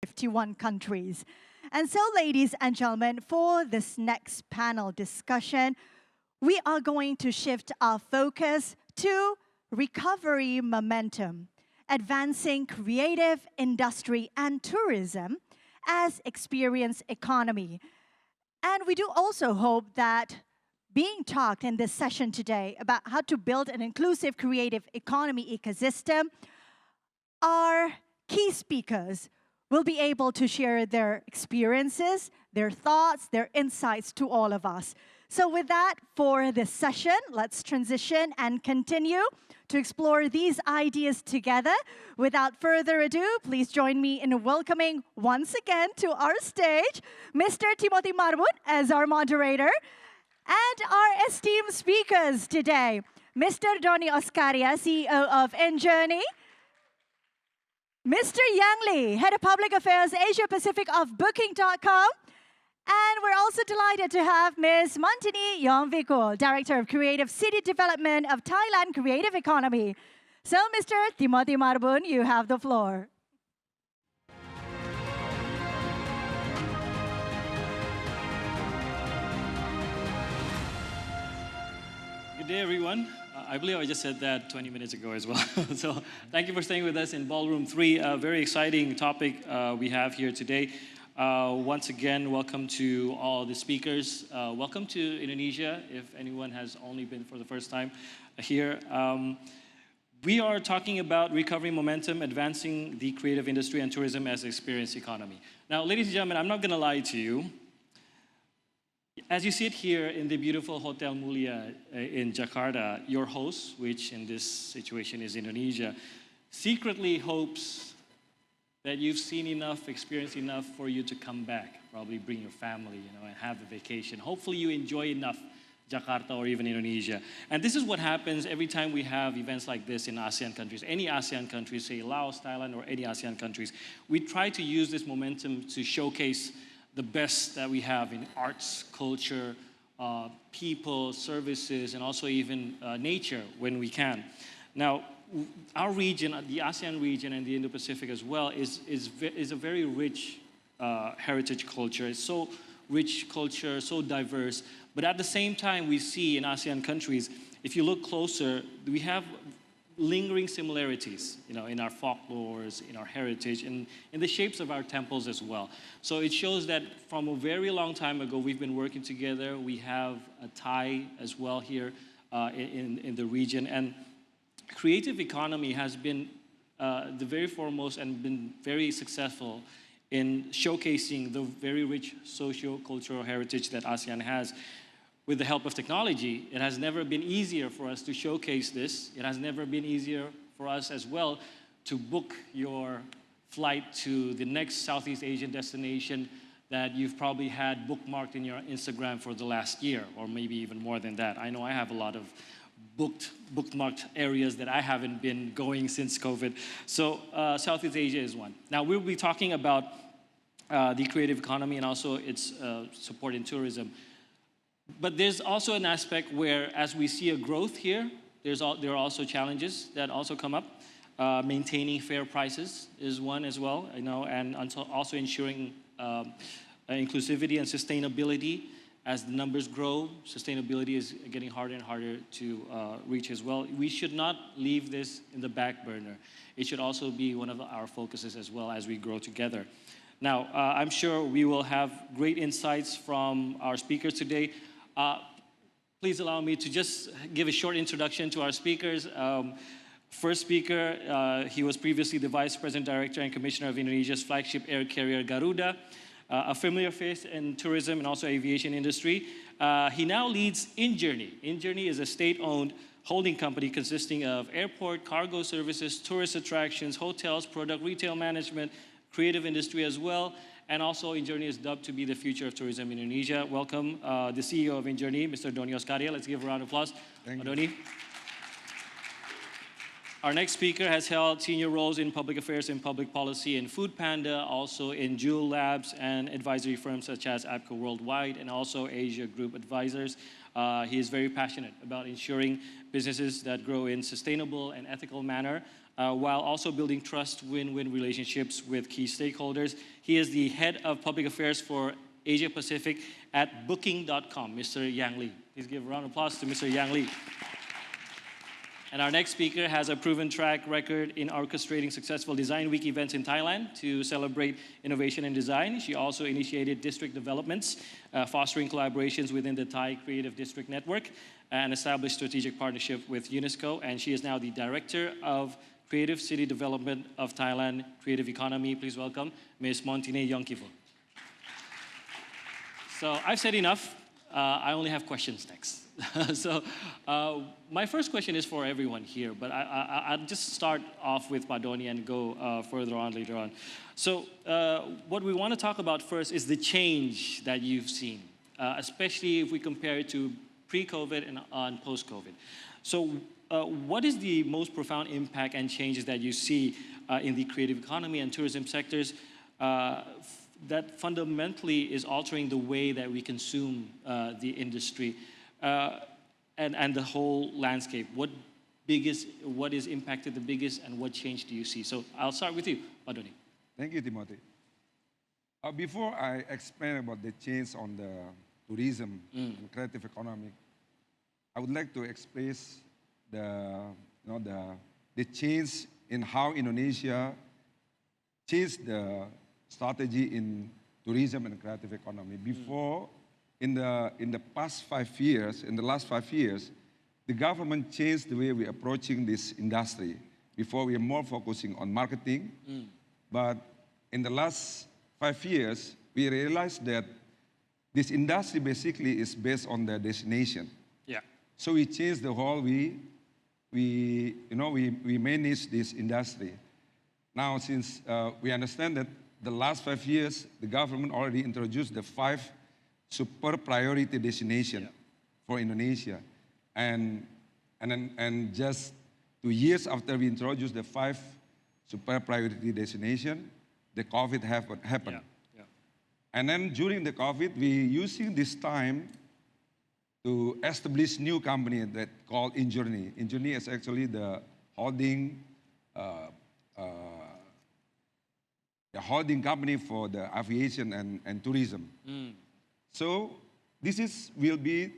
51 countries. And so, ladies and gentlemen, for this next panel discussion, we are going to shift our focus to recovery momentum, advancing creative industry and tourism as experience economy. And we do also hope that being talked in this session today about how to build an inclusive creative economy ecosystem, our key speakers will be able to share their experiences, their thoughts, their insights to all of us. So with that, for this session, let's transition and continue to explore these ideas together. Without further ado, please join me in welcoming once again to our stage, Mr. Timothy Marbun as our moderator, and our esteemed speakers today, Mr. Dony Oskaria, CEO of InJourney, Mr. Yang Lee, Head of Public Affairs Asia Pacific of Booking.com, and we're also delighted to have Ms. Montinee Yongvikul, Director of Creative City Development of Thailand Creative Economy. So, Mr. Timothy Marbun, you have the floor. Good day, everyone. I believe I just said that 20 minutes ago as well. So thank you for staying with us in Ballroom 3. A very exciting topic we have here today. Once again, welcome to all the speakers. Welcome to Indonesia, if anyone has only been for the first time here. We are talking about recovery momentum, advancing the creative industry and tourism as an experience economy. Now, ladies and gentlemen, I'm not going to lie to you. As you sit here in the beautiful Hotel Mulia in Jakarta, your host, which in this situation is Indonesia, secretly hopes that you've seen enough, experienced enough for you to come back, probably bring your family, and have a vacation. Hopefully you enjoy enough Jakarta or even Indonesia. And this is what happens every time we have events like this in ASEAN countries. Any ASEAN countries, say Laos, Thailand, or any ASEAN countries, we try to use this momentum to showcase the best that we have in arts, culture, people, services, and also even nature when we can. Now, our region, the ASEAN region and the Indo-Pacific as well, is a very rich heritage culture. It's so rich culture, so diverse. But at the same time, we see in ASEAN countries, if you look closer, we have lingering similarities, in our folklores, in our heritage, and in the shapes of our temples as well. So it shows that from a very long time ago, we've been working together. We have a Thai as well here in the region. And creative economy has been the very foremost and been very successful in showcasing the very rich socio-cultural heritage that ASEAN has. With the help of technology, it has never been easier for us to showcase this. It has never been easier for us as well to book your flight to the next Southeast Asian destination that you've probably had bookmarked in your Instagram for the last year, or maybe even more than that. I know I have a lot of bookmarked areas that I haven't been going since COVID. So Southeast Asia is one. Now we'll be talking about the creative economy and also its support in tourism. But there's also an aspect where, as we see a growth here, there are also challenges that also come up. Maintaining fair prices is one as well, and also ensuring inclusivity and sustainability. As the numbers grow, sustainability is getting harder and harder to reach as well. We should not leave this in the back burner. It should also be one of our focuses as well as we grow together. Now, I'm sure we will have great insights from our speakers today. Please allow me to just give a short introduction to our speakers. First speaker, he was previously the Vice President Director and Commissioner of Indonesia's flagship air carrier Garuda, a familiar face in tourism and also aviation industry. He now leads InJourney. InJourney is a state-owned holding company consisting of airport, cargo services, tourist attractions, hotels, product retail management, creative industry as well. And also, InJourney is dubbed to be the future of tourism in Indonesia. Welcome, the CEO of InJourney, Mr. Dony Oskaria. Let's give a round of applause. Thank you. Dony. Our next speaker has held senior roles in public affairs and public policy in Foodpanda, also in Jewel Labs and advisory firms such as APAC Worldwide and also Asia Group Advisors. He is very passionate about ensuring businesses that grow in sustainable and ethical manner while also building trust, win-win relationships with key stakeholders. He is the head of public affairs for Asia Pacific at Booking.com, Mr. Yang Lee. Please give a round of applause to Mr. Yang Lee. And our next speaker has a proven track record in orchestrating successful Design Week events in Thailand to celebrate innovation and design. She also initiated district developments, fostering collaborations within the Thai Creative District Network, and established strategic partnership with UNESCO. And she is now the Director of Creative City Development of Thailand Creative Economy. Please welcome Ms. Montinee Yongvikul. So I've said enough. I only have questions next. So my first question is for everyone here, but I'll just start off with Dony and go further on later on. So what we want to talk about first is the change that you've seen, especially if we compare it to pre-COVID and post-COVID. So what is the most profound impact and changes that you see in the creative economy and tourism sectors that fundamentally is altering the way that we consume the industry and the whole landscape? What is impacted the biggest, and what change do you see? So I'll start with you, Dony. Thank you, Timothy. Before I explain about the change on the tourism and creative economy, I would like to express the change in how Indonesia changed the strategy in tourism and creative economy. Before, in the last 5 years, the government changed the way we're approaching this industry. Before, we were more focusing on marketing, but in the last 5 years, we realized that this industry basically is based on the destination. Yeah. So we changed the whole we manage this industry. Now, since we understand that the last 5 years, the government already introduced the 5 super priority destination for Indonesia. And just 2 years after we introduced the 5 super priority destination, the COVID happened. Yeah. And then during the COVID, we using this time to establish new company that called InJourney. InJourney is actually the holding company for the aviation and tourism. So this will be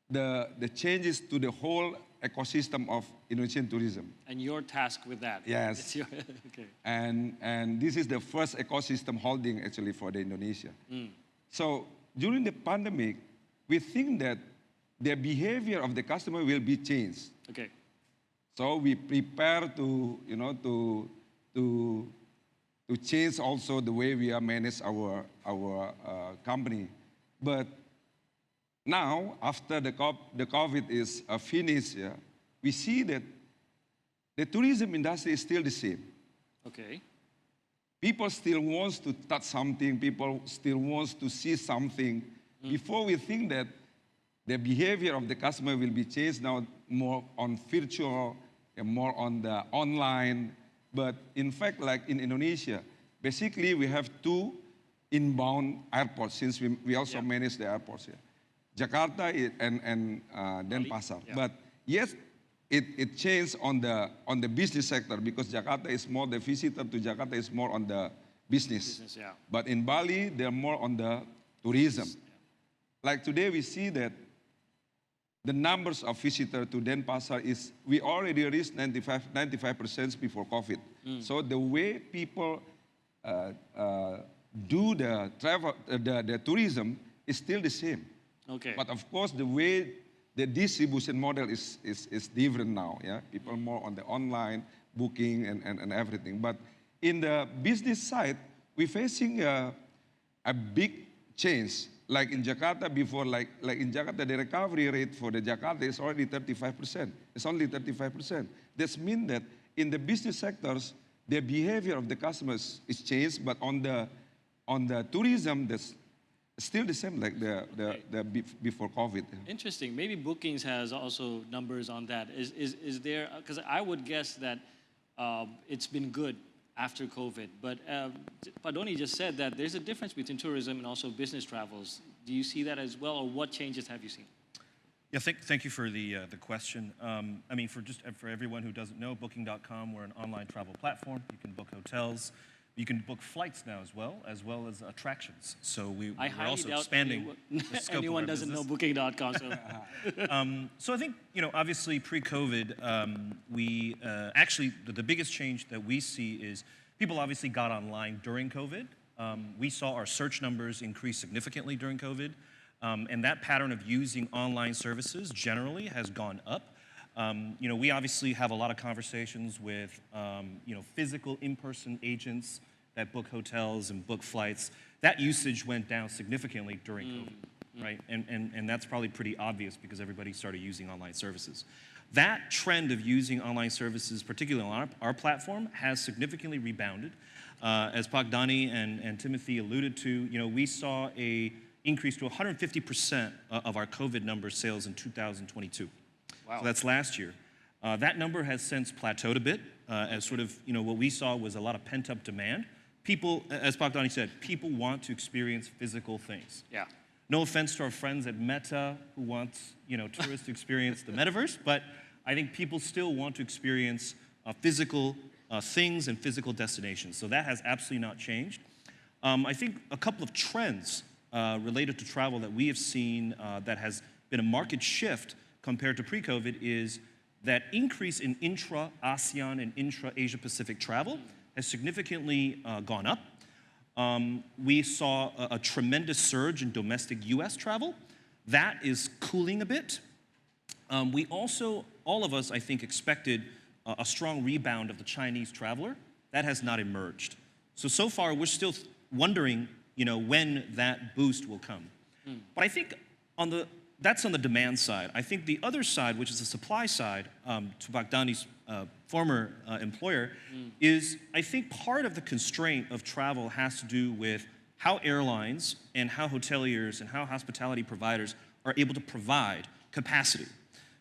the changes to the whole ecosystem of Indonesian tourism. And your task with that. Yes. Okay. And this is the first ecosystem holding actually for the Indonesia. So during the pandemic, we think that the behavior of the customer will be changed. Okay. So we prepare to change also the way we manage our company. But now, after the COVID is finished, we see that the tourism industry is still the same. Okay. People still want to touch something. People still want to see something. Before, we think that the behavior of the customer will be changed now more on virtual and more on the online. But in fact, like in Indonesia, basically we have 2 inbound airports, since we also manage the airports here. Jakarta and Denpasar. Yeah. But yes, it changed on the business sector, because Jakarta is more, the visitor to Jakarta is more on the business. But in Bali, they're more on the tourism. Like today, we see that the numbers of visitors to Denpasar we already reached 95% before COVID. So the way people do the travel, the tourism is still the same. Okay. But of course, the way the distribution model is different now. Yeah, people more on the online booking and everything. But in the business side, we're facing a big change. Like in Jakarta before, like in Jakarta, the recovery rate for the Jakarta is already 35%. It's only 35%. This means that in the business sectors, the behavior of the customers is changed, but on the tourism, that's still the same like before COVID. Interesting. Maybe Bookings has also numbers on that. Is there, because I would guess that it's been good after COVID, but Dony just said that there's a difference between tourism and also business travels. Do you see that as well, or what changes have you seen? Yeah, thank you for the question. I mean, for everyone who doesn't know, Booking.com, we're an online travel platform. You can book hotels, you can book flights now as well as attractions. So we're also expanding the scope anyone of our doesn't know business. Booking.com. So. So I think, obviously pre-COVID, we actually, the biggest change that we see is people obviously got online during COVID. We saw our search numbers increase significantly during COVID. And that pattern of using online services generally has gone up. We obviously have a lot of conversations with, physical in-person agents that book hotels and book flights. That usage went down significantly during COVID, right? And that's probably pretty obvious because everybody started using online services. That trend of using online services, particularly on our platform, has significantly rebounded. As Pak Dony and Timothy alluded to, we saw a increase to 150% of our COVID number sales in 2022. Wow. So that's last year. That number has since plateaued a bit, as sort of, what we saw was a lot of pent-up demand. People, as Pak Dony said, people want to experience physical things. Yeah. No offense to our friends at Meta who want, tourists to experience the metaverse, but I think people still want to experience physical things and physical destinations. So that has absolutely not changed. I think a couple of trends related to travel that we have seen that has been a market shift compared to pre-COVID is that increase in intra-ASEAN and intra-Asia-Pacific travel has significantly gone up. We saw a tremendous surge in domestic US travel. That is cooling a bit. We also, all of us, I think, expected a strong rebound of the Chinese traveler. That has not emerged. So far, we're still wondering when that boost will come. But I think that's on the demand side. I think the other side, which is the supply side, to Pak Dony's former employer, is I think part of the constraint of travel has to do with how airlines and how hoteliers and how hospitality providers are able to provide capacity.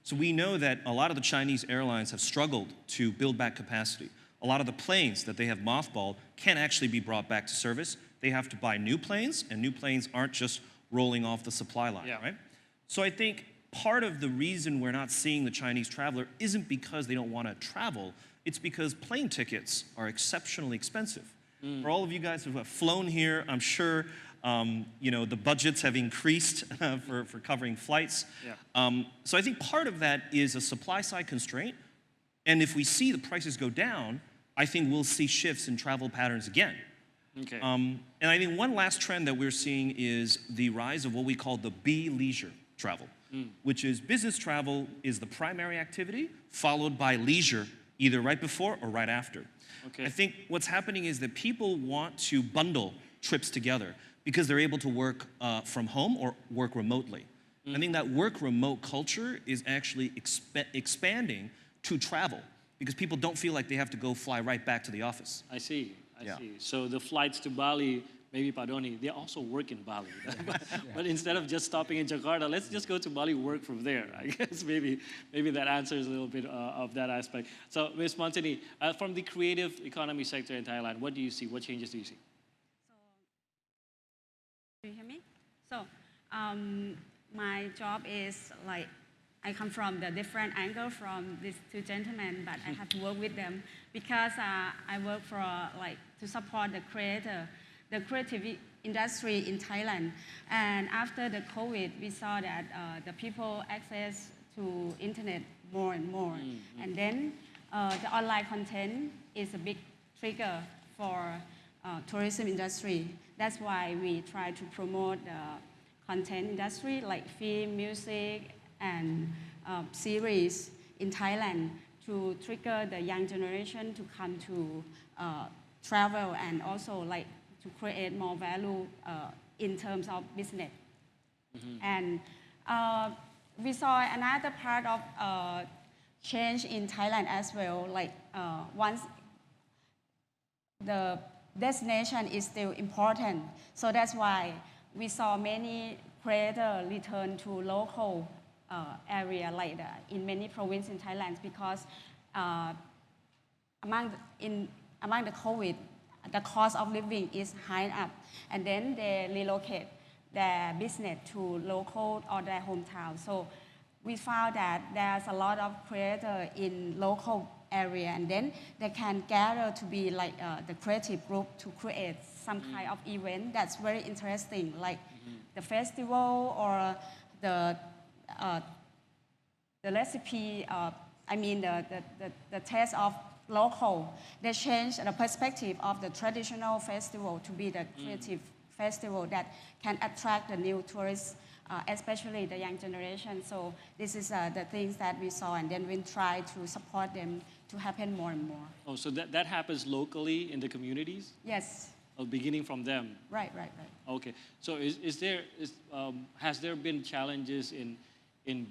So we know that a lot of the Chinese airlines have struggled to build back capacity. A lot of the planes that they have mothballed can't actually be brought back to service. They have to buy new planes, and new planes aren't just rolling off the supply line, right? So I think part of the reason we're not seeing the Chinese traveler isn't because they don't want to travel, it's because plane tickets are exceptionally expensive. For all of you guys who have flown here, I'm sure the budgets have increased for covering flights. So I think part of that is a supply side constraint, and if we see the prices go down, I think we'll see shifts in travel patterns again. Okay. And I think one last trend that we're seeing is the rise of what we call the B-leisure travel, which is business travel is the primary activity, followed by leisure, either right before or right after. Okay. I think what's happening is that people want to bundle trips together because they're able to work from home or work remotely. I think that work remote culture is actually expanding to travel because people don't feel like they have to go fly right back to the office. I see. I see. So the flights to Bali, maybe Pak Dony, they also work in Bali. But instead of just stopping in Jakarta, let's just go to Bali, work from there. I guess maybe that answers a little bit of that aspect. So Ms. Montinee, from the creative economy sector in Thailand, what do you see? What changes do you see? Do you hear me? So my job is like, I come from the different angle from these two gentlemen, but I have to work with them because I work for to support the creative industry in Thailand. And after the COVID, we saw that the people access to internet more and more. And then the online content is a big trigger for tourism industry. That's why we try to promote the content industry like film, music, and series in Thailand to trigger the young generation to come to travel and also to create more value in terms of business. And we saw another part of change in Thailand as well, once the destination is still important. So that's why we saw many creators return to local area in many provinces in Thailand because among the COVID, the cost of living is high up, and then they relocate their business to local or their hometown. So we found that there's a lot of creators in local area, and then they can gather to be like the creative group to create some kind of event that's very interesting, like the festival or the recipe, the taste of local. They change the perspective of the traditional festival to be the creative festival that can attract the new tourists, especially the young generation. So this is the things that we saw, and then we try to support them to happen more and more. Oh, so that happens locally in the communities? Yes. Oh, beginning from them? Right. Okay. So has there been challenges in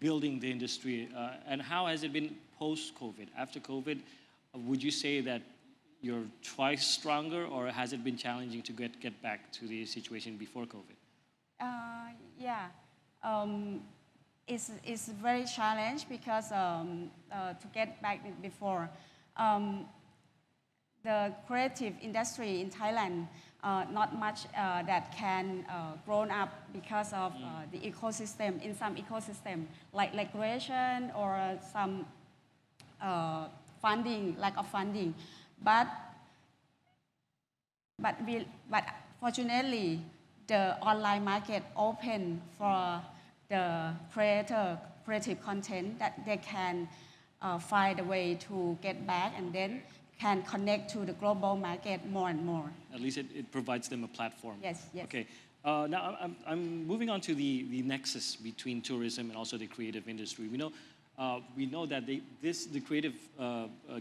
building the industry, and how has it been post-COVID? After COVID, would you say that you're twice stronger, or has it been challenging to get back to the situation before COVID? It's very challenging because to get back before, the creative industry in Thailand, not much that can grown up because of the ecosystem, in some ecosystem, like regulation or some funding, lack of funding. But fortunately, the online market open for the creative content that they can find a way to get back and then can connect to the global market more and more. At least it provides them a platform. Yes. Okay. Now I'm moving on to the nexus between tourism and also the creative industry. We know that the creative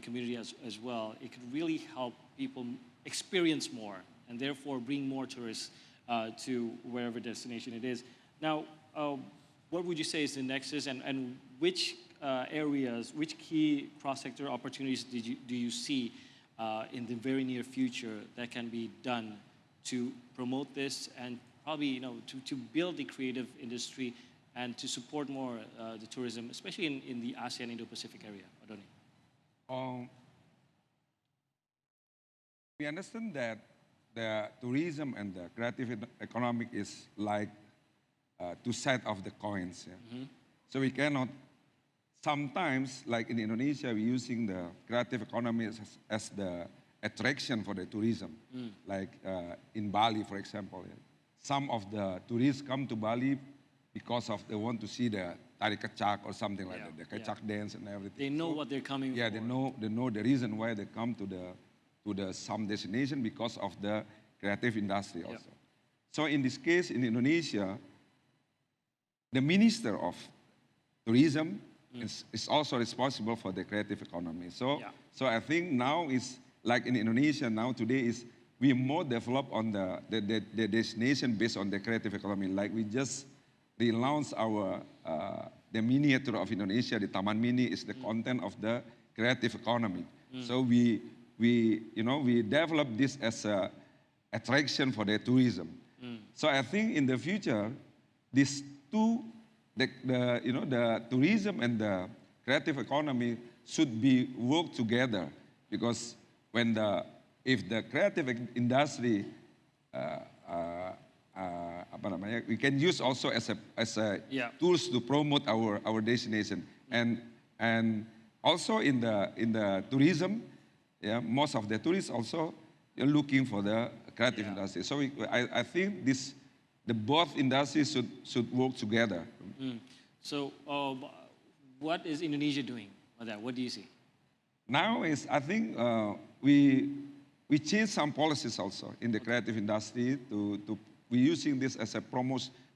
community as well, it could really help people experience more and therefore bring more tourists to wherever destination it is. Now, what would you say is the nexus, and which areas, which key cross-sector opportunities do you see in the very near future that can be done to promote this and probably to build the creative industry and to support more the tourism, especially in the ASEAN Indo-Pacific area? Dony. We understand that the tourism and the creative economic is like two sides of the coins. Yeah? So we cannot, sometimes, like in Indonesia, we're using the creative economy as the attraction for the tourism. Like in Bali, for example. Yeah? Some of the tourists come to Bali because they want to see the tari kecak or something like that, the kecak dance and everything. They know what they're coming for. Yeah, they know the reason why they come to some destination because of the creative industry also. So in this case, in Indonesia, the Minister of Tourism is also responsible for the creative economy. So I think now is like in Indonesia now today is we more develop on the destination based on the creative economy. Like we just relaunched our the miniature of Indonesia, the Taman Mini is the content of the creative economy. So we develop this as a attraction for the tourism. So I think in the future, these two, the tourism and the creative economy should be work together, because if the creative industry we can use also as a tools to promote our destination, and also in the tourism, most of the tourists also are looking for the creative industry. So I think the both industries should work together. So what is Indonesia doing on that? What do you see? Now I think we changed some policies also in the creative industry we're using this as a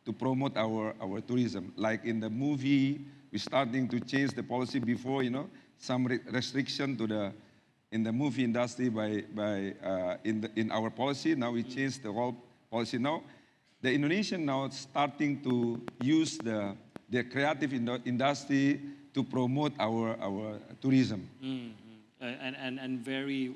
to promote our tourism. Like in the movie, we're starting to change the policy before, some restriction in the movie industry in our policy. Now we changed the whole policy. Now the Indonesian now starting to use the creative industry to promote our tourism. And very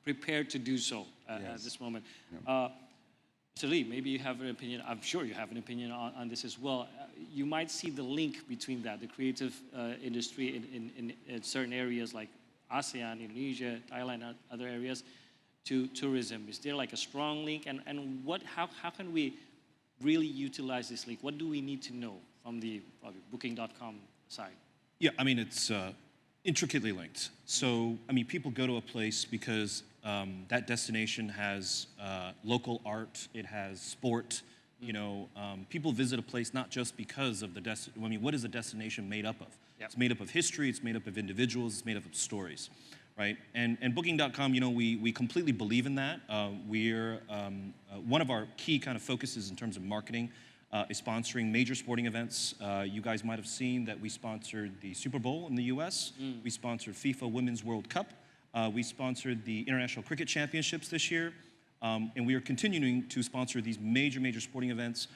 prepared to do so at this moment. Mr. Lee, maybe you have an opinion. I'm sure you have an opinion on this as well. You might see the link between that, the creative industry in certain areas like ASEAN, Indonesia, Thailand, and other areas, to tourism. Is there like a strong link? And how can we really utilize this link? What do we need to know from the probably Booking.com side? Yeah, I mean, it's intricately linked. So, I mean, people go to a place because that destination has local art, it has sport. You know, people visit a place not just because of the destination. I mean, what is a destination made up of? Yep. It's made up of history, it's made up of individuals, it's made up of stories, right? And Booking.com, you know, we completely believe in that. We're, one of our key kind of focuses in terms of marketing is sponsoring major sporting events. You guys might have seen that we sponsored the Super Bowl in the US. We sponsored FIFA Women's World Cup. We sponsored the International Cricket Championships this year. And we are continuing to sponsor these major sporting events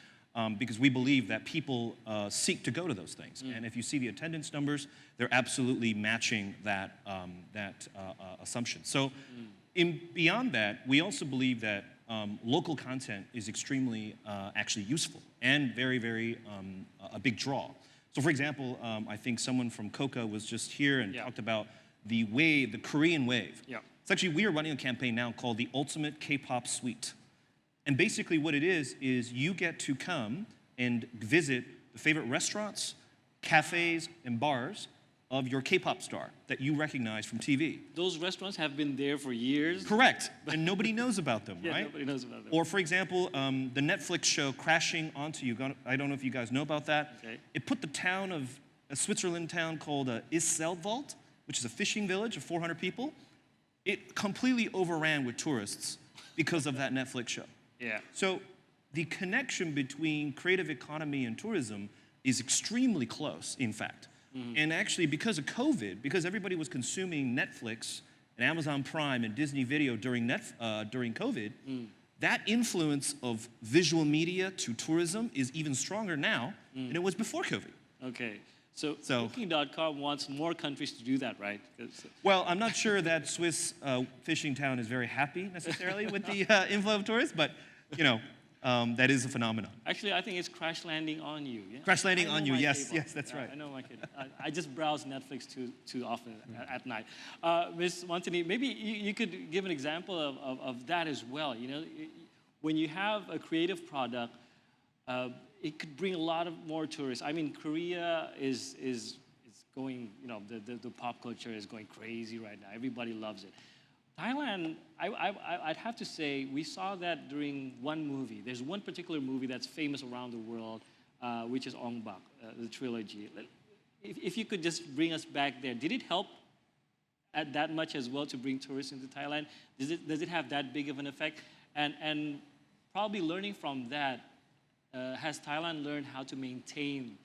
because we believe that people seek to go to those things. And if you see the attendance numbers, they're absolutely matching that, assumption. So beyond that, we also believe that local content is extremely actually useful and very a big draw. So for example, I think someone from Coca was just here and talked about the wave, the Korean wave. Yeah. It's actually, we are running a campaign now called the Ultimate K-Pop Suite. And basically what it is you get to come and visit the favorite restaurants, cafes, and bars of your K-pop star that you recognize from TV. Those restaurants have been there for years. Correct, and nobody knows about them, Yeah, right? nobody knows about them. Or for example, the Netflix show Crashing Onto You. I don't know if you guys know about that. Okay. It put the town of a Switzerland town called Isselwald, which is a fishing village of 400 people. It completely overran with tourists because of that Netflix show. Yeah. So the connection between creative economy and tourism is extremely close, in fact. And actually, because of COVID, because everybody was consuming Netflix and Amazon Prime and Disney Video during COVID, that influence of visual media to tourism is even stronger now than it was before COVID. Okay. So So- Booking.com wants more countries to do that, right? 'Cause- Well, I'm not sure that Swiss fishing town is very happy necessarily with the inflow of tourists, but you know, that is a phenomenon. Actually, I think it's Crash Landing on You. Yeah? Crash Landing I know on You, my yes, K-pop. yes, that's Yeah, right. I know my kid. I just browse Netflix too often at night. Ms. Montinee, maybe you could give an example of that as well. You know, when you have a creative product, it could bring a lot of more tourists. I mean, Korea is going, you know, the pop culture is going crazy right now. Everybody loves it. Thailand, I'd have to say, we saw that during one movie. There's one particular movie that's famous around the world, which is Ong Bak, the trilogy. If you could just bring us back there, did it help at that much as well to bring tourists into Thailand? Does it have that big of an effect? And probably learning from that, has Thailand learned how to maintain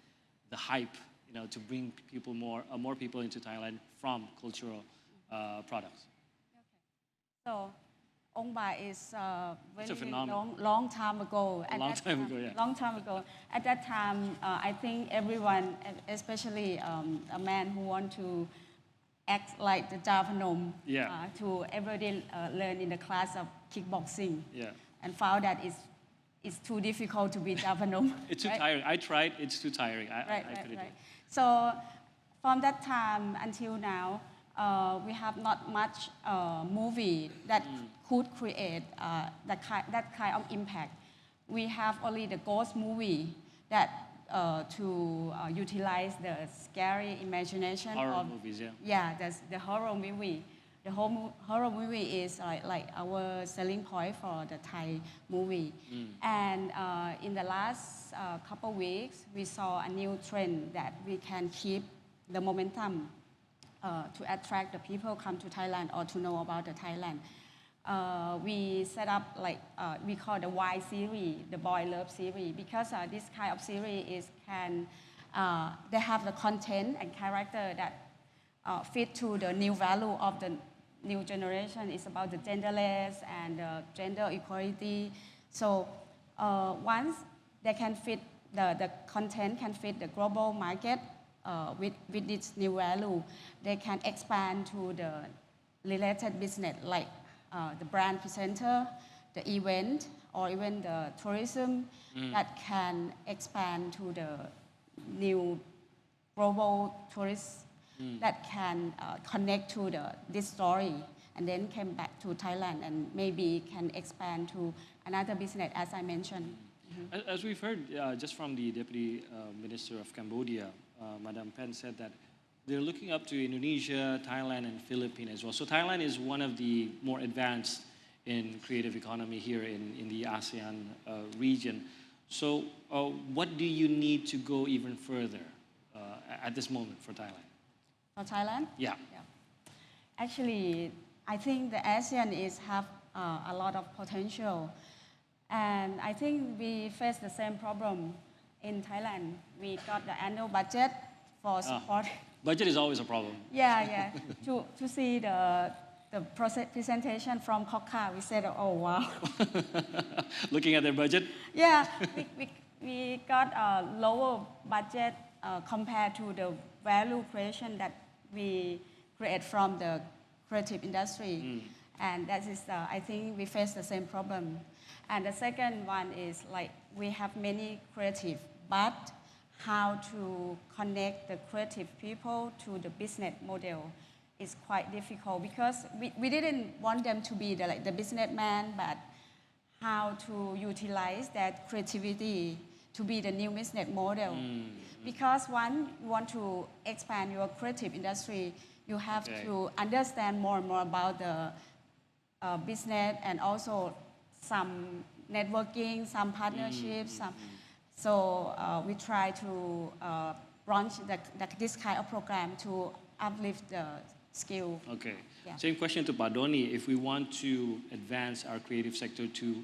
the hype, you know, to bring people more people into Thailand from cultural products? So, Ongba is It's a very phenomenon. long time ago. Long time ago, yeah. Long time ago. At that time, I think everyone, especially a man who want to act like the Javanom, Yeah. to everybody learn in the class of kickboxing, Yeah. and found that it's too difficult to be Javanom. It's too right? tiring. I tried. It's too tiring. I Right. couldn't do it. So from that time until now, we have not much movie that could create that kind of impact. We have only the ghost movie that to utilize the scary imagination Horror of movies, yeah. Yeah, that's the horror movie. The whole horror movie is like our selling point for the Thai movie. And in the last couple weeks, we saw a new trend that we can keep the momentum to attract the people come to Thailand or to know about the Thailand. We set up like we call the Y series, the boy love series, because this kind of series they have the content and character that fit to the new value of the new generation. It's about the genderless and gender equality. So once they can fit the content can fit the global market with this new value, they can expand to the related business like the brand presenter, the event, or even the tourism that can expand to the new global tourists that can connect to this story and then came back to Thailand and maybe can expand to another business as I mentioned. As we've heard just from the Deputy Minister of Cambodia, Madam Pen said that they're looking up to Indonesia, Thailand, and Philippines as well. So Thailand is one of the more advanced in creative economy here in the ASEAN region. So what do you need to go even further at this moment for Thailand? For Thailand? Yeah. Actually, I think the ASEAN have a lot of potential. And I think we face the same problem in Thailand. We got the annual budget for support. Budget is always a problem. Yeah. to see the presentation from Kokka, we said, oh, wow. Looking at their budget? Yeah, we got a lower budget compared to the value creation that we create from the creative industry. And that is, I think we face the same problem. And the second one is like we have many creative, but how to connect the creative people to the business model is quite difficult because we didn't want them to be the businessman, but how to utilize that creativity to be the new business model. Because one, you want to expand your creative industry, you have to understand more and more about the business and also some networking, some partnerships. So we try to launch this kind of program to uplift the skill. Okay. Yeah. Same question to Pak Dony. If we want to advance our creative sector to,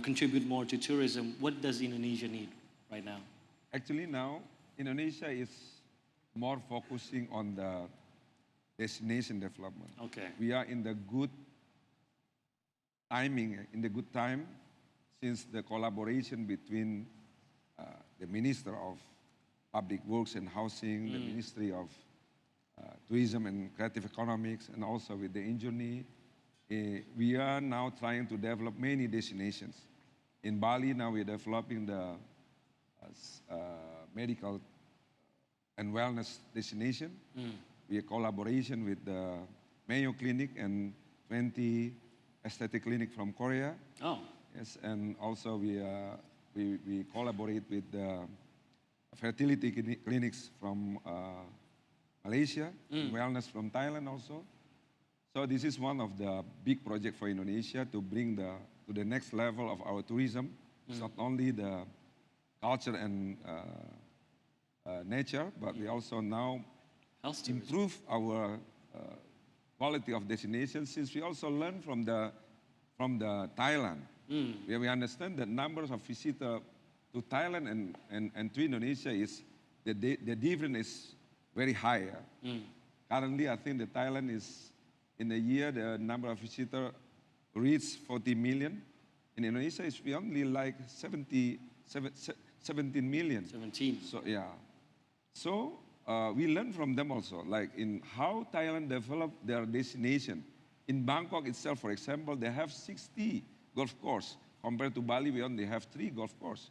contribute more to tourism, what does Indonesia need right now? Actually now, Indonesia is more focusing on the destination development. Okay. We are in the good timing, in the good time, since the collaboration between the Minister of Public Works and Housing, the Ministry of Tourism and Creative Economics, and also with the engineer, we are now trying to develop many destinations. In Bali now we're developing the medical and wellness destination. We are collaboration with the Mayo Clinic and 20 aesthetic clinic from Korea. Oh. Yes, and also we collaborate with the fertility clinics from Malaysia, wellness from Thailand also. So this is one of the big projects for Indonesia to bring to the next level of our tourism. It's not only the culture and nature, but we also now improve our quality of destination, since we also learn from the Thailand. We understand that numbers of visitors to Thailand and to Indonesia is the difference is very high. Currently, I think the Thailand is in a year the number of visitors reach 40 million. In Indonesia, it's only like 17 million. 17. So yeah. So we learn from them also, like in how Thailand developed their destination. In Bangkok itself, for example, they have 60 golf courses. Compared to Bali, we only have 3 golf courses.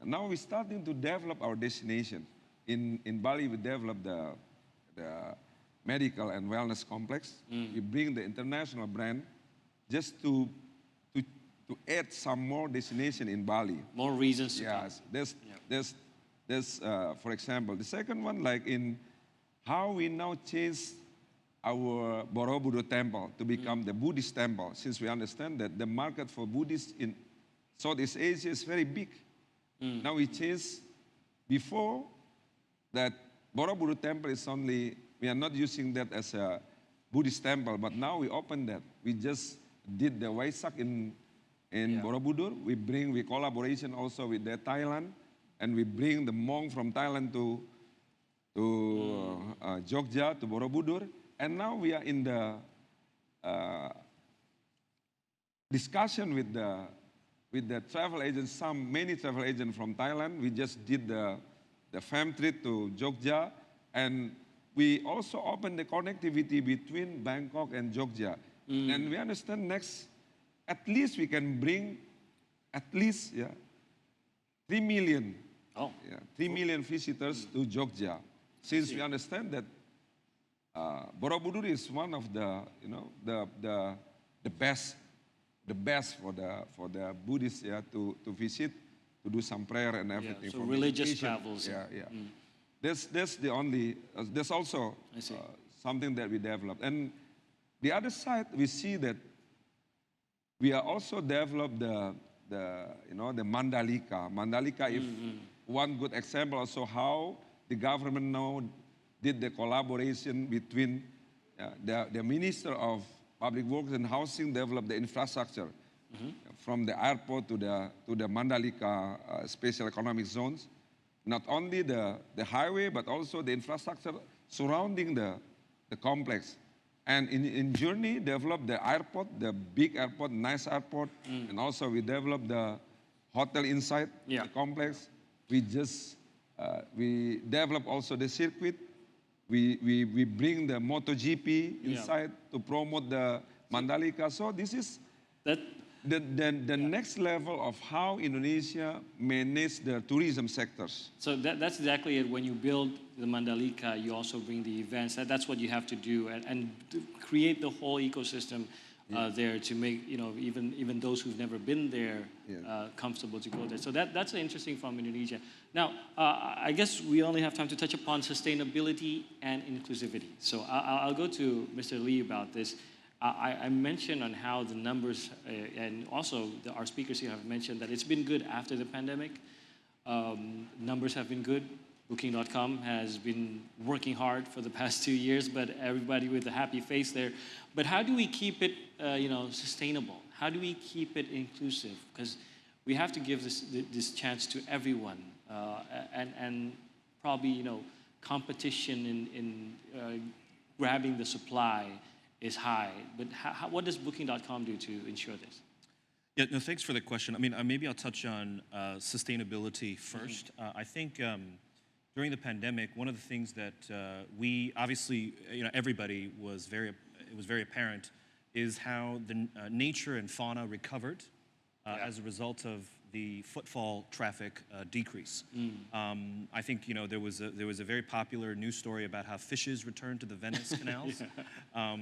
Now we're starting to develop our destination. In Bali, we developed the medical and wellness complex. We bring the international brand just to add some more destination in Bali. More reasons to come. Yes, there's for example, the second one, like in how we now change our Borobudur temple to become the Buddhist temple, since we understand that the market for Buddhists in Southeast Asia is very big. Now we change, before that Borobudur temple is only, we are not using that as a Buddhist temple, but now we open that. We just did the Waisak in Borobudur. We collaboration also with the Thailand, and we bring the monk from Thailand to Jogja, to Borobudur. And now we are in the discussion with the travel agents, many travel agents from Thailand. We just did the fam trip to Jogja, and we also opened the connectivity between Bangkok and Jogja. And we understand next, at least we can bring at least 3 million, 3 million visitors to Jogja, since we understand that Borobudur is one of the, the best the best for the Buddhists, yeah, to visit, to do some prayer and everything. so for religious meditation. travels. Yeah, yeah. That's the only. There's also I see. something that we developed, and the other side we see that we are also developed the Mandalika. Mandalika, if one good example also how the government now did the collaboration between the Minister of Public Works and Housing developed the infrastructure from the airport to the Mandalika special economic zones. Not only the highway, but also the infrastructure surrounding the complex. And in journey, developed the airport, the big airport, nice airport, and also we developed the hotel inside the complex. We just we develop also the circuit. We bring the MotoGP inside to promote the Mandalika. So this is That the next level of how Indonesia manage the tourism sectors. So that's exactly it. When you build the Mandalika, you also bring the events. That's what you have to do, and to create the whole ecosystem there to make even those who've never been there comfortable to go there. So that's interesting from Indonesia. Now, I guess we only have time to touch upon sustainability and inclusivity. So I'll go to Mr. Lee about this. I mentioned on how the numbers, and also our speakers here have mentioned that it's been good after the pandemic. Numbers have been good. Booking.com has been working hard for the past 2 years, but everybody with a happy face there. But how do we keep it, sustainable? How do we keep it inclusive? Because we have to give this chance to everyone, and probably competition in grabbing the supply is high, but what does Booking.com do to ensure this? Yeah, no, thanks for the question. I mean, maybe I'll touch on sustainability first. I think during the pandemic, one of the things that we obviously, everybody it was very apparent, is how the nature and fauna recovered as a result of the footfall traffic decrease. I think there was a very popular news story about how fishes returned to the Venice canals.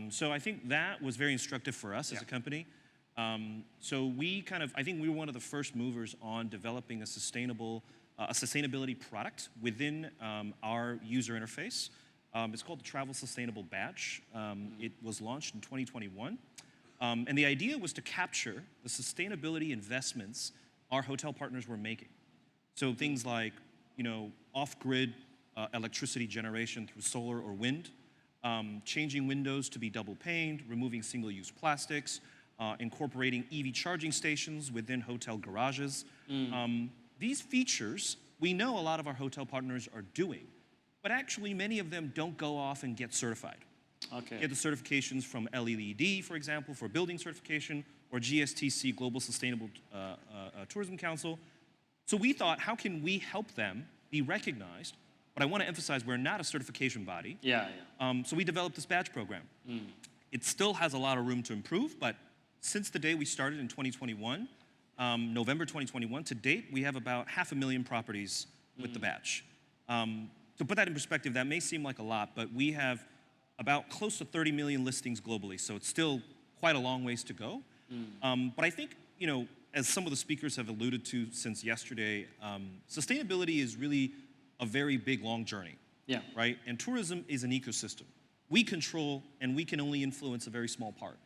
So I think that was very instructive for us as a company. So I think we were one of the first movers on developing a sustainability product within our user interface. It's called the Travel Sustainable Badge. It was launched in 2021. And the idea was to capture the sustainability investments our hotel partners were making. So things like, off-grid electricity generation through solar or wind, changing windows to be double-paned, removing single-use plastics, incorporating EV charging stations within hotel garages. These features, we know a lot of our hotel partners are doing, but actually many of them don't go off and get certified. Okay. Get the certifications from LEED, for example, for building certification, or GSTC, Global Sustainable Tourism Council. So we thought, how can we help them be recognized? But I want to emphasize, we're not a certification body. So we developed this badge program. It still has a lot of room to improve, but since the day we started in 2021, November 2021, to date, we have about 500,000 properties with the badge. To put that in perspective, that may seem like a lot, but we have about close to 30 million listings globally, so it's still quite a long ways to go. But I think, as some of the speakers have alluded to since yesterday, sustainability is really a very big, long journey. Right? And tourism is an ecosystem. We control, and we can only influence a very small part.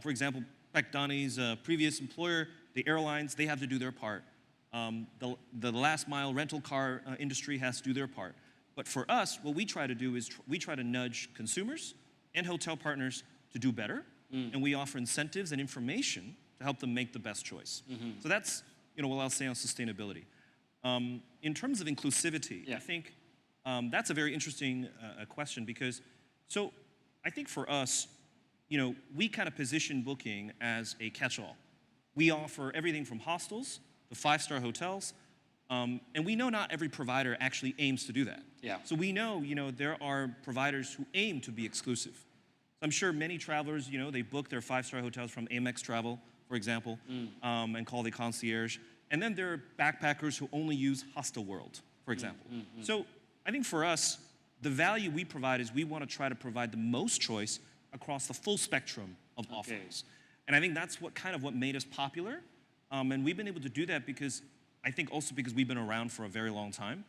For example, back Donny's previous employer, the airlines, they have to do their part. The last mile rental car industry has to do their part. But for us, what we try to do is we try to nudge consumers and hotel partners to do better, and we offer incentives and information to help them make the best choice. So that's what I'll say on sustainability. In terms of inclusivity, I think that's a very interesting question because, so I think for us, we kind of position Booking as a catch-all. We offer everything from hostels to 5-star hotels, and we know not every provider actually aims to do that. So we know, there are providers who aim to be exclusive. I'm sure many travelers, they book their 5-star hotels from Amex Travel, for example, and call the concierge. And then there are backpackers who only use Hostelworld, for example. So I think for us, the value we provide is we want to try to provide the most choice across the full spectrum of offerings. And I think that's what made us popular. And we've been able to do that because, I think also because we've been around for a very long time.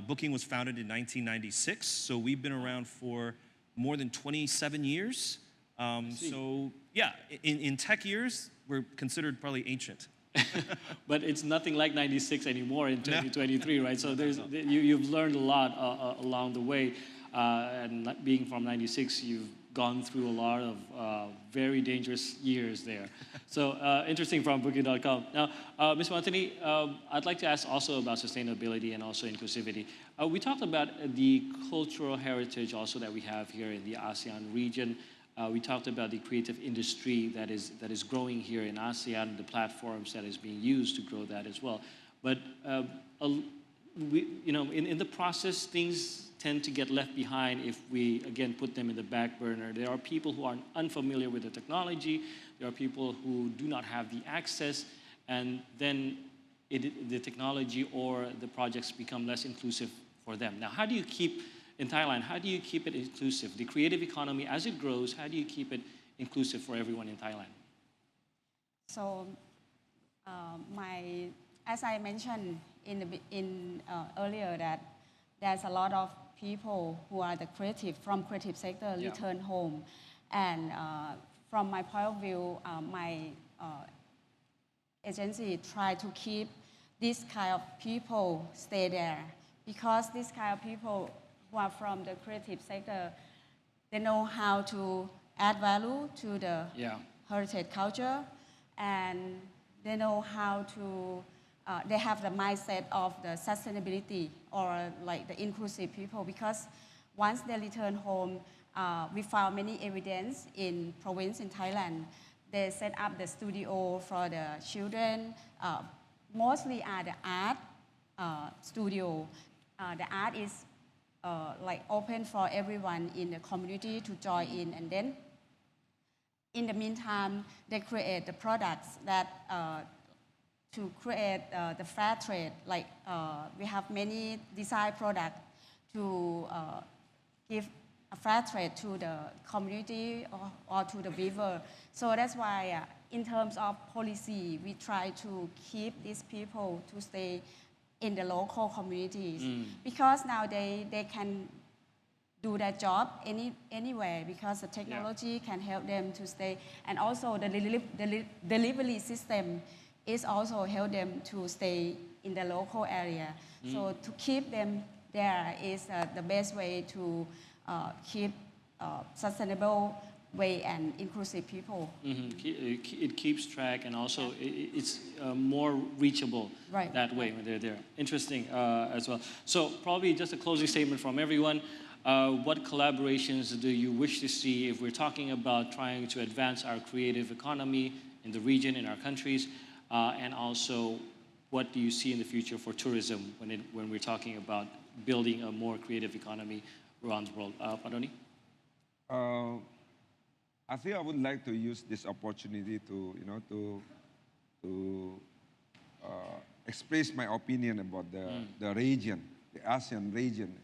Booking was founded in 1996, so we've been around for more than 27 years. So yeah, in tech years, we're considered probably ancient. But it's nothing like 96 anymore in 2023, right? So you've learned a lot along the way. And being from 96, you've gone through a lot of very dangerous years there. So interesting from Booking.com. Now, Ms. Montinee, I'd like to ask also about sustainability and also inclusivity. We talked about the cultural heritage also that we have here in the ASEAN region. We talked about the creative industry that is growing here in ASEAN, the platforms that is being used to grow that as well. But in the process, things tend to get left behind if we, again, put them in the back burner. There are people who are unfamiliar with the technology. There are people who do not have the access. And then the technology or the projects become less inclusive for them. Now, how do you keep, in Thailand, how do you keep it inclusive? The creative economy, as it grows, how do you keep it inclusive for everyone in Thailand? So, as I mentioned earlier, that there's a lot of people who are from creative sector return home, and from my point of view, my agency try to keep this kind of people stay there, because this kind of people who are from the creative sector, they know how to add value to the heritage culture, and they know how to they have the mindset of the sustainability or like the inclusive people, because once they return home, we found many evidence in province in Thailand. They set up the studio for the children, mostly are the art studio. The art is like open for everyone in the community to join in, and then in the meantime, they create the products that to create the fair trade, like we have many design products to give a fair trade to the community or to the weaver. So that's why in terms of policy, we try to keep these people to stay in the local communities, because now they can do their job anywhere, because the technology can help them to stay, and also the delivery system is also help them to stay in the local area. So to keep them there is the best way to keep sustainable way and inclusive people. It keeps track, and also it's more reachable that way when they're there. Interesting as well. So probably just a closing statement from everyone. What collaborations do you wish to see if we're talking about trying to advance our creative economy in the region, in our countries? And also, what do you see in the future for tourism when we're talking about building a more creative economy around the world? Dony? I think I would like to use this opportunity to express my opinion about the region, the ASEAN region.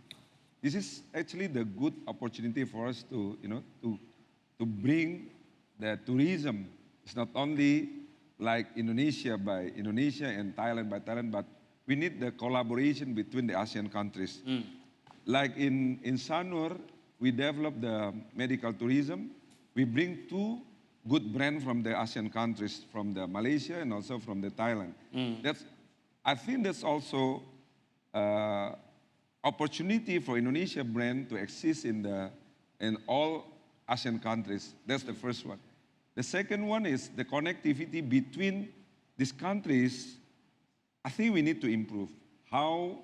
This is actually the good opportunity for us to bring the tourism. It's not only like Indonesia by Indonesia and Thailand by Thailand, but we need the collaboration between the ASEAN countries. Like in Sanur, we develop the medical tourism. We bring two good brands from the ASEAN countries, from the Malaysia and also from the Thailand. I think that's also opportunity for Indonesia brand to exist in all ASEAN countries. That's the first one. The second one is the connectivity between these countries. I think we need to improve how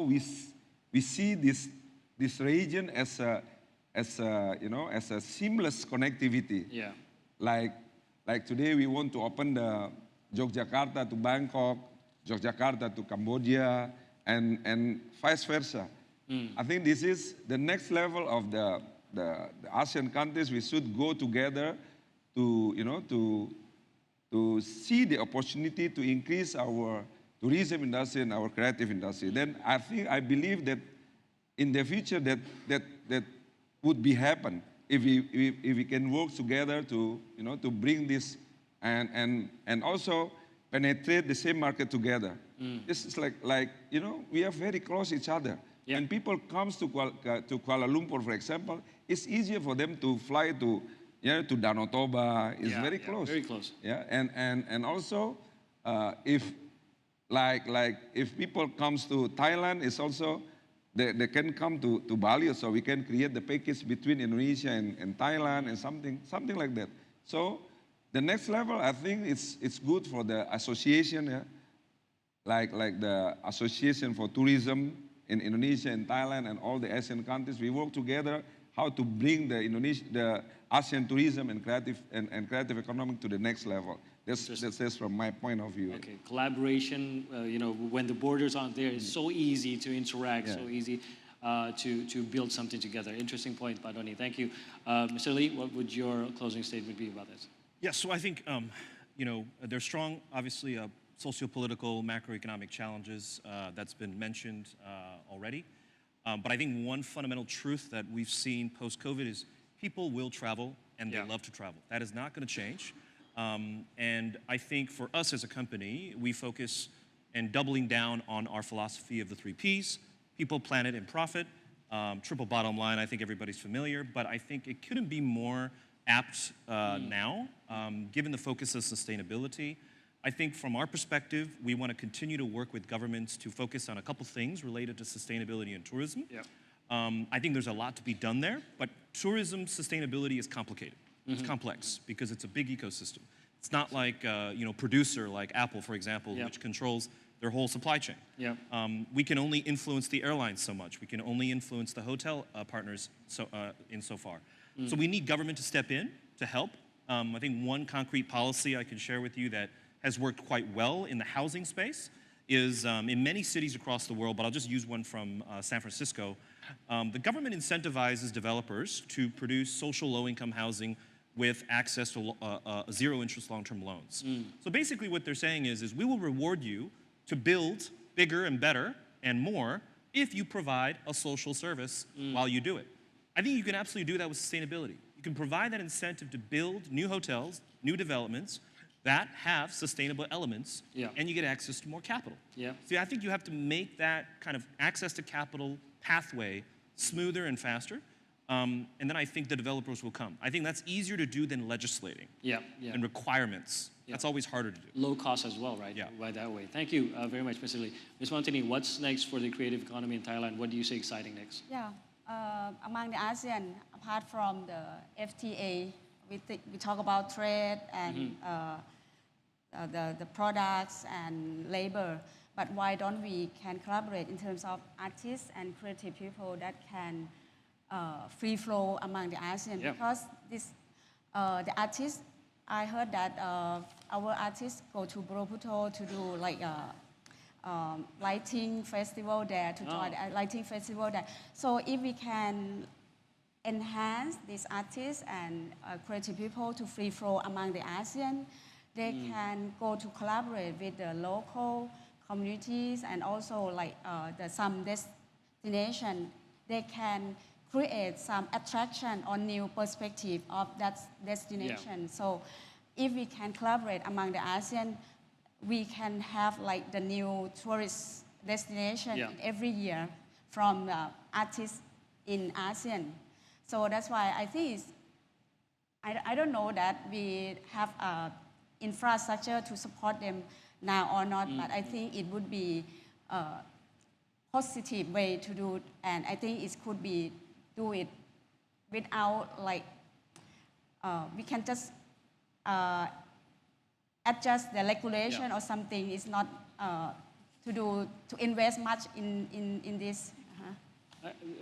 we see this region as a seamless connectivity. Yeah. Like today we want to open the Yogyakarta to Bangkok, Yogyakarta to Cambodia, and vice versa. I think this is the next level of the ASEAN countries. We should go together to see the opportunity to increase our tourism industry and our creative industry. Then I believe that in the future that would be happen if we can work together to bring this and also penetrate the same market together. This is like we are very close each other. Yeah. When people comes to Kuala Lumpur, for example, it's easier for them to fly to Danau Toba. It's very close. Very close. Yeah, and also if if people comes to Thailand, it's also they can come to Bali, so we can create the package between Indonesia and Thailand and something like that. So the next level, I think it's good for the association, yeah? like the Association for Tourism in Indonesia and Thailand and all the ASEAN countries. We work together how to bring the ASEAN tourism and creative economy to the next level. That's from my point of view. Okay, collaboration. When the borders aren't there, it's so easy to interact, so easy to build something together. Interesting point, Dony. Thank you, Mr. Lee. What would your closing statement be about this? Yeah, so I think there's strong, obviously, socio-political, macroeconomic challenges that's been mentioned already. But I think one fundamental truth that we've seen post-COVID is people will travel and they love to travel. That is not going to change. And I think for us as a company, we focus and doubling down on our philosophy of the 3 Ps, people, planet, and profit. Triple bottom line, I think everybody's familiar, but I think it couldn't be more apt now, given the focus of sustainability. I think from our perspective, we want to continue to work with governments to focus on a couple things related to sustainability and tourism. Yeah. I think there's a lot to be done there, but tourism sustainability is complicated. It's complex because it's a big ecosystem. It's not like producer like Apple, for example, which controls their whole supply chain. Yeah. We can only influence the airlines so much. We can only influence the hotel partners so far. So we need government to step in to help. I think one concrete policy I can share with you that has worked quite well in the housing space is in many cities across the world, but I'll just use one from San Francisco. The government incentivizes developers to produce social low-income housing with access to zero-interest long-term loans. So basically what they're saying is we will reward you to build bigger and better and more if you provide a social service while you do it. I think you can absolutely do that with sustainability. You can provide that incentive to build new hotels, new developments that have sustainable elements, and you get access to more capital. Yeah. See, I think you have to make that kind of access to capital pathway smoother and faster, and then I think the developers will come. I think that's easier to do than legislating and requirements. That's always harder to do. Low cost as well, right? Yeah. By that way. Thank you very much, Mr. Lee. Ms. Montinee, what's next for the creative economy in Thailand? What do you see exciting next? Yeah, among the ASEAN, apart from the FTA, we talk about trade and the products and labor, but why don't we can collaborate in terms of artists and creative people that can free flow among the ASEAN? Because the artists, I heard that our artists go to Borobudur to do like lighting festival there, to join a lighting festival there. So if we can enhance these artists and creative people to free flow among the ASEAN, they can go to collaborate with the local communities and also like some destination. They can create some attraction or new perspective of that destination. So if we can collaborate among the ASEAN, we can have like the new tourist destination every year from artists in ASEAN. So that's why I think I don't know that we have infrastructure to support them now or not, but I think it would be a positive way to do it, and I think it could be do it without like we can just adjust the regulation or something. It's not to invest much in this.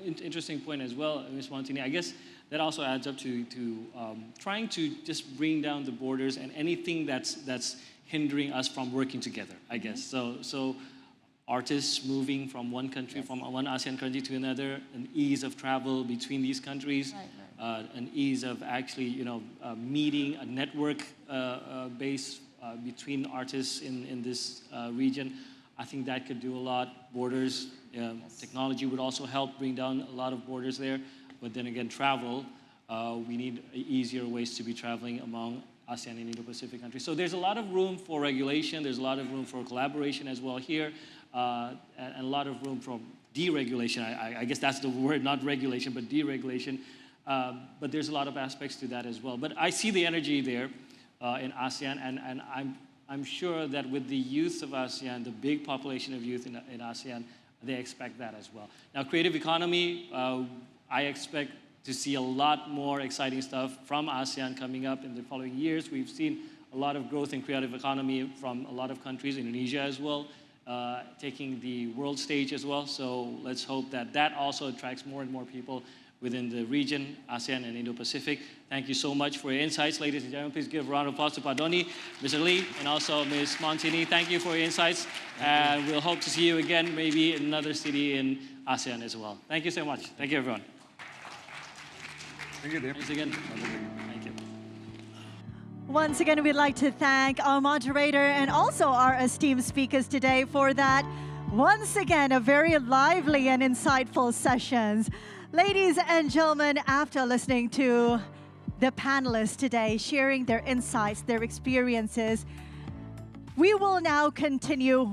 Interesting point as well, Ms. Montinee. I guess that also adds up to trying to just bring down the borders and anything that's hindering us from working together, I guess. So artists moving from one country, from one ASEAN country to another, an ease of travel between these countries, an ease of actually, meeting a network base between artists in this region. I think that could do a lot. Borders, technology would also help bring down a lot of borders there. But then again, travel, we need easier ways to be traveling among ASEAN and Indo-Pacific countries. So there's a lot of room for regulation. There's a lot of room for collaboration as well here, and a lot of room for deregulation. I guess that's the word, not regulation, but deregulation. But there's a lot of aspects to that as well. But I see the energy there in ASEAN, and I'm sure that with the youth of ASEAN, the big population of youth in ASEAN, they expect that as well. Now, creative economy, I expect to see a lot more exciting stuff from ASEAN coming up in the following years. We've seen a lot of growth in creative economy from a lot of countries, Indonesia as well, taking the world stage as well. So let's hope that that also attracts more and more people within the region, ASEAN and Indo-Pacific. Thank you so much for your insights, ladies and gentlemen. Please give a round of applause to Pak Dony, Mr. Lee, and also Ms. Montinee. Thank you for your insights, and we'll hope to see you again, maybe in another city in ASEAN as well. Thank you so much. Thank you, everyone. Thank you, Dave. Thanks again. Thank you. Once again, we'd like to thank our moderator and also our esteemed speakers today for that. Once again, a very lively and insightful sessions. Ladies and gentlemen, after listening to the panelists today, sharing their insights, their experiences, we will now continue